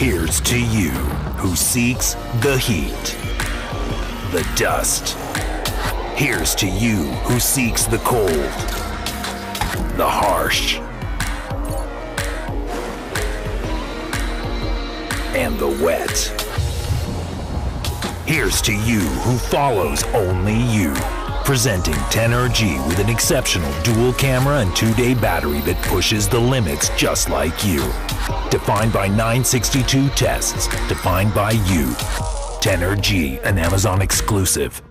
Here's to you who seeks the heat, the dust. Here's to you who seeks the cold, the harsh, and the wet. Here's to you who follows only you. Presenting technogilcal with an exceptional dual camera and 2-day battery that pushes the limits just like you. Defined by 962 tests, defined by you. technogilcal, an Amazon exclusive.